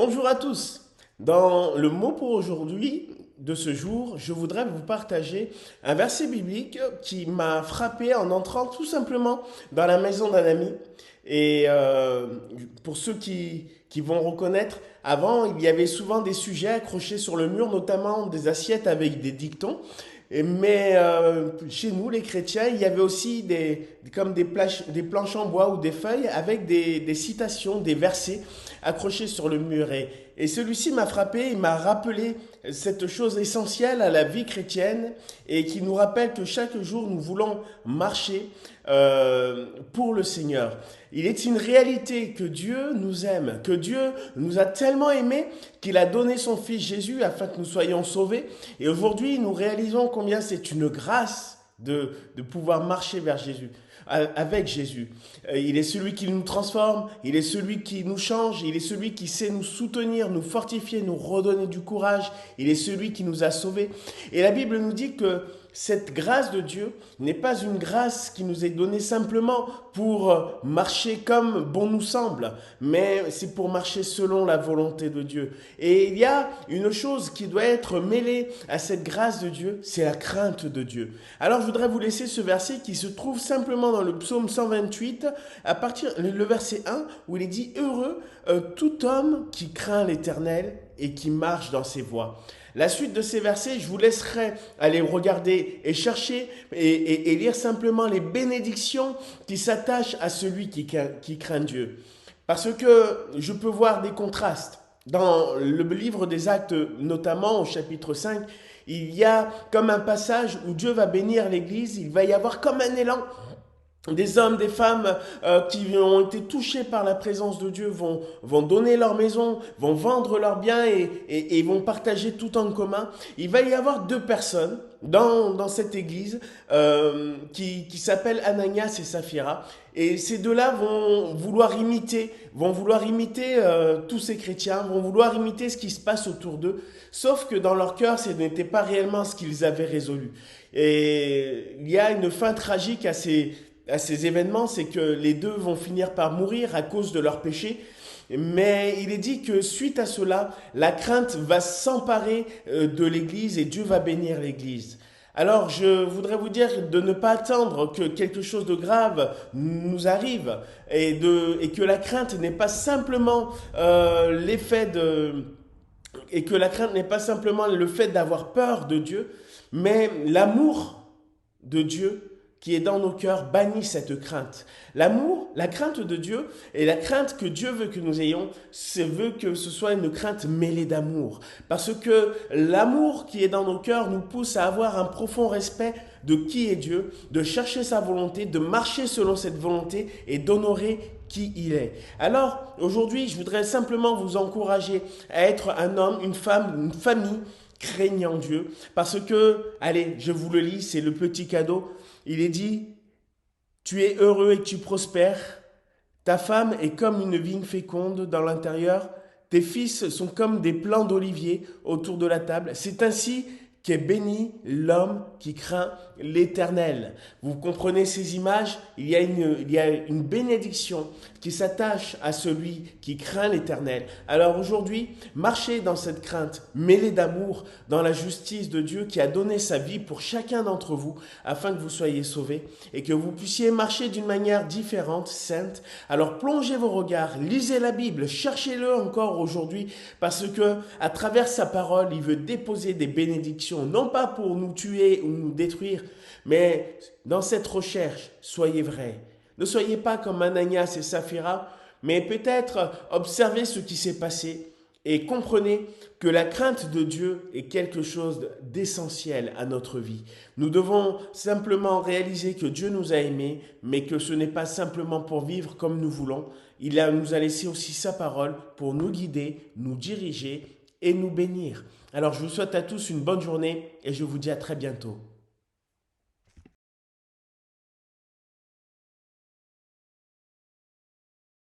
Bonjour à tous. Dans le mot pour aujourd'hui de ce jour, je voudrais vous partager un verset biblique qui m'a frappé en entrant tout simplement dans la maison d'un ami. Et pour ceux qui vont reconnaître, avant, il y avait souvent des sujets accrochés sur le mur, notamment des assiettes avec des dictons. Mais chez nous, les chrétiens, il y avait aussi comme des planches en bois ou des feuilles avec des citations, des versets accrochés sur le mur. Et celui-ci m'a frappé, il m'a rappelé cette chose essentielle à la vie chrétienne et qui nous rappelle que chaque jour, nous voulons marcher pour le Seigneur. Il est une réalité que Dieu nous aime, que Dieu nous a tellement aimés qu'il a donné son Fils Jésus afin que nous soyons sauvés. Et aujourd'hui, nous réalisons combien c'est une grâce de pouvoir marcher vers Jésus, avec Jésus. Il est celui qui nous transforme, il est celui qui nous change, il est celui qui sait nous soutenir, nous fortifier, nous redonner du courage, il est celui qui nous a sauvés. Et la Bible nous dit que cette grâce de Dieu n'est pas une grâce qui nous est donnée simplement pour marcher comme bon nous semble, mais c'est pour marcher selon la volonté de Dieu. Et il y a une chose qui doit être mêlée à cette grâce de Dieu, c'est la crainte de Dieu. Alors je voudrais vous laisser ce verset qui se trouve simplement dans le psaume 128, à partir le verset 1, où il est dit « Heureux tout homme qui craint l'Éternel et qui marche dans ses voies ». La suite de ces versets, je vous laisserai aller regarder et chercher et lire simplement les bénédictions qui s'attachent à celui qui craint Dieu. Parce que je peux voir des contrastes. Dans le livre des Actes, notamment au chapitre 5, il y a comme un passage où Dieu va bénir l'Église, il va y avoir comme un élan. Des hommes, des femmes qui ont été touchés par la présence de Dieu vont donner leur maison, vont vendre leurs biens et vont partager tout en commun. Il va y avoir deux personnes dans cette église qui s'appellent Ananias et Saphira. Et ces deux-là vont vouloir imiter tous ces chrétiens, vont vouloir imiter ce qui se passe autour d'eux. Sauf que dans leur cœur, ce n'était pas réellement ce qu'ils avaient résolu. Et il y a une fin tragique à ces événements, c'est que les deux vont finir par mourir à cause de leur péché. Mais il est dit que suite à cela, la crainte va s'emparer de l'Église et Dieu va bénir l'Église. Alors je voudrais vous dire de ne pas attendre que quelque chose de grave nous arrive et que la crainte n'est pas simplement et que la crainte n'est pas simplement le fait d'avoir peur de Dieu, mais l'amour de Dieu qui est dans nos cœurs bannit cette crainte. L'amour, la crainte de Dieu et la crainte que Dieu veut que nous ayons, veut que ce soit une crainte mêlée d'amour. Parce que l'amour qui est dans nos cœurs nous pousse à avoir un profond respect de qui est Dieu, de chercher sa volonté, de marcher selon cette volonté et d'honorer qui il est. Alors, aujourd'hui, je voudrais simplement vous encourager à être un homme, une femme, une famille craignant Dieu. Parce que, allez, je vous le lis, c'est le petit cadeau. Il est dit, tu es heureux et tu prospères, ta femme est comme une vigne féconde dans l'intérieur, tes fils sont comme des plants d'olivier autour de la table. C'est ainsi qu'est béni l'homme qui craint l'Éternel. Vous comprenez ces images? Il y a une bénédiction qui s'attache à celui qui craint l'Éternel. Alors aujourd'hui, marchez dans cette crainte, mêlée d'amour, dans la justice de Dieu qui a donné sa vie pour chacun d'entre vous, afin que vous soyez sauvés et que vous puissiez marcher d'une manière différente, sainte. Alors plongez vos regards, lisez la Bible, cherchez-le encore aujourd'hui, parce que à travers sa parole, il veut déposer des bénédictions, non pas pour nous tuer ou nous détruire, mais dans cette recherche, soyez vrais. Ne soyez pas comme Ananias et Saphira, mais peut-être observez ce qui s'est passé et comprenez que la crainte de Dieu est quelque chose d'essentiel à notre vie. Nous devons simplement réaliser que Dieu nous a aimés, mais que ce n'est pas simplement pour vivre comme nous voulons. Nous a laissé aussi sa parole pour nous guider, nous diriger et nous bénir. Alors je vous souhaite à tous une bonne journée et je vous dis à très bientôt.